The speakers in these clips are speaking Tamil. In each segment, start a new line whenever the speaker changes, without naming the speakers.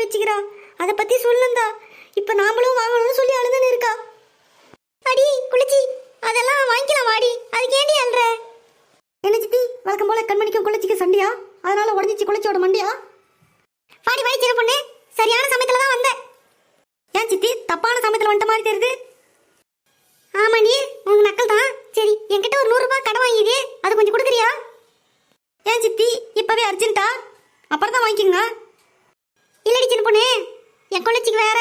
வாங்கி வச்சுக்கிறா. அதை பத்தி சொல்லுந்தா. இப்ப நாமளும் வாங்கணும்னு சொல்லி அழுதுன்னு இருக்கா. அடி குளிச்சி அதெல்லாம் வாங்கிக்கலாம் வாடி, அதுக்கு ஏண்டி அழுற? என்ன சித்தி, வழக்கம் போல கண்மணிக்கும் குளிச்சிக்கு சண்டையா? அதனால உடஞ்சிச்சு குளிச்சோட மண்டியா? வாடி வாடி சின்ன பொண்ணு, சரியான சமயத்துல தான் வந்த. ஏன் சித்தி, தப்பான சமயத்துல வந்த மாதிரி தெரியுது? ஆமாடி, உங்க நக்கல் தான். சரி, என்கிட்ட ஒரு 100 ரூபாய் கடன் வாங்கிது, அது கொஞ்சம் கொடுக்குறியா? ஏன் சித்தி, இப்பவே அர்ஜென்ட்டா? அப்புறம் தான் வாங்கிக்கோங்க. இல்லடி சின்ன பொண்ணு, என் குளிச்சிக்கு வேற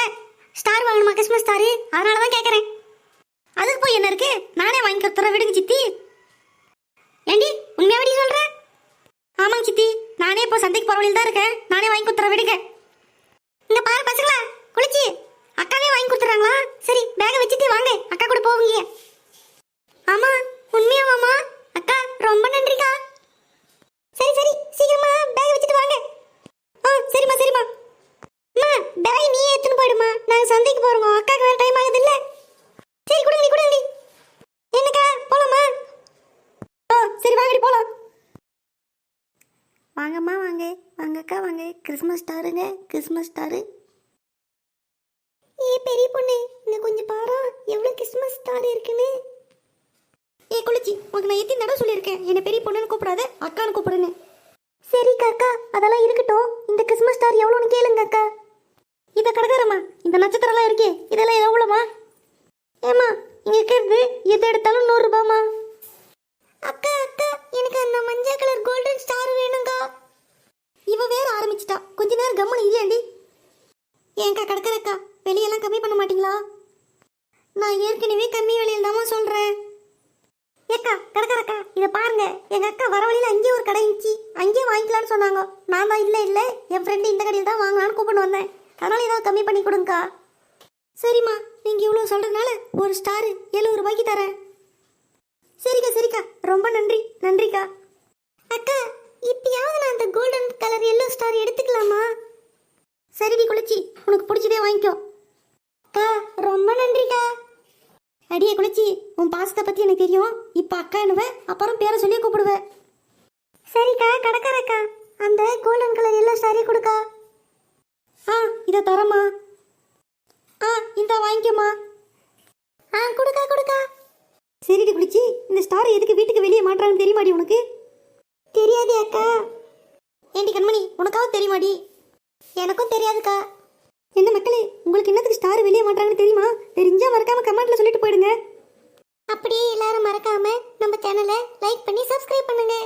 ஸ்டார் வாங்கணுமா, கிறிஸ்மஸ் ஸ்டாரு, அதனால தான் கேட்குறேன். அதுக்கு போய் என்ன இருக்கு, நானே வாங்கி கொடுத்துற விடுங்க சித்தி. ஏண்டி உண்மையாவடி சொல்ற? ஆமாங்க சித்தி, நானே இப்போ சந்தைக்கு போற வழியில் தான் இருக்கேன், நானே வாங்கி கொடுத்துற விடுங்க. இங்க பாரு பசங்களா, குளிச்சி அக்காவே வாங்கி கொடுத்துறாங்களா? சரி, பேக வச்சுட்டு வாங்க, அக்கா கூட போவீங்க. ஆமா, உண்மையாவாமா? அக்கா ரொம்ப நன்றிக்கா. சரி சரி, சீக்கிரமா பேக வச்சுட்டு வாங்க. சரிம்மா சரிம்மா. அம்மா, பேக் நீயே எடுத்துன்னு போயிடுமா, நாங்க சந்தைக்கு போறோம், அக்காக்கு வேற டைம் ஆகுது இல்ல. சரி குடுங்கடி குடுங்கடி. என்னக்கா போலாமா? சரி வாங்கடி போலாம். வாங்கம்மா வாங்க, வாங்கக்கா வாங்க. கிறிஸ்மஸ் ஸ்டாருங்க, கிறிஸ்மஸ் ஸ்டாரு. ஏ பெரிய பொண்ணு, இங்க கொஞ்சம் பாரு, எவ்வளவு கிறிஸ்மஸ் ஸ்டார் இருக்குன்னு. ஏ குளிச்சி, உனக்கு நான் எத்தனை தடவை சொல்லியிருக்கேன், என்ன பெரிய பொண்ணுன்னு கூப்பிடாத, அக்கான்னு கூப்பிடுன்னு. சரி அக்கா, அதெல்லாம் இருக்கட்டும். இந்த கிறிஸ்மஸ் ஸ்டார் எவ்வளோன்னு கேளுங்க அக்கா. இதை கடைக்காரம்மா, இந்த நட்சத்திரம்லாம் இருக்கே, இதெல்லாம் எவ்வளோமா? ஏம்மா, இங்க இருக்கிறது எது எடுத்தாலும் 100 ரூபாய்மா. அக்கா அக்கா, எனக்கு அந்த மஞ்சள் கலர் கோல்டன் ஸ்டார் வேணுங்க. இவ வேற ஆரம்பிச்சிட்டா, கொஞ்ச நேரம் கம்மனு இல்லையாண்டி. ஏங்கா கடற்கரைக்கா, வெளியெல்லாம் கம்மி பண்ண மாட்டீங்களா? நான் ஏற்கனவே கம்மி விலையில் தான் சொல்றேன். ஏக்கா கடற்கரைக்கா, இதை பாருங்க, எங்க அக்கா வர வழியில் அங்கேயே ஒரு கடை இருந்துச்சு, அங்கேயே வாங்கிக்கலான்னு சொன்னாங்க. நான் தான் இல்லை இல்லை, என் ஃப்ரெண்டு இந்த கடையில் தான் வாங்கலான்னு கூப்பிட்டு வந்தேன், அதனால ஏதாவது கம்மி பண்ணி கொடுங்கக்கா. சரிம்மா, நீங்க இவ்வளோ சொல்றதுனால ஒரு ஸ்டார் 70 ரூபாய்க்கு தரேன். சரிக்கா சரிக்கா, ரொம்ப நன்றி நன்றிக்கா. அக்கா, இப்பயாவது நான் அந்த கோல்டன் கலர் எல்லோ ஸ்டார் எடுத்துக்கலாமா? சரிடி குளிச்சி, உனக்கு பிடிச்சதே வாங்கிக்கோ. அக்கா ரொம்ப நன்றிக்கா. அடியே குளிச்சி, உன் பாசத்தை பத்தி எனக்கு தெரியும். இப்ப அக்கா என்னவ, அப்புறம் பேரை சொல்லி கூப்பிடுவேன். சரிக்கா கடற்கரைக்கா, அந்த கோல்டன் கலர் எல்லோ ஸ்டாரே கொடுக்கா. இதை தரமா? இந்த வாங்கிக்கோமா. கொடுக்கா கொடுக்கா. சரிடி குளிச்சி, இந்த ஸ்டார் எதுக்கு வீட்டுக்கு வெளியே மாட்டுறாங்கன்னு தெரியுமாடி உனக்கு? தெரியாதே அக்கா. ஏண்டி கண்மணி, உனக்காவது தெரியுமாடி? எனக்கும் தெரியாதுக்கா. என்ன மக்களே, உங்களுக்கு என்னத்துக்கு ஸ்டார் வெளியே மாட்டாங்கன்னு தெரியுமா? தெரிஞ்சா மறக்காம கமெண்ட்ல சொல்லிட்டு போயிடுங்க. அப்படியே எல்லாரும் மறக்காம நம்ம சேனலை லைக் பண்ணி சப்ஸ்கிரைப் பண்ணுங்க.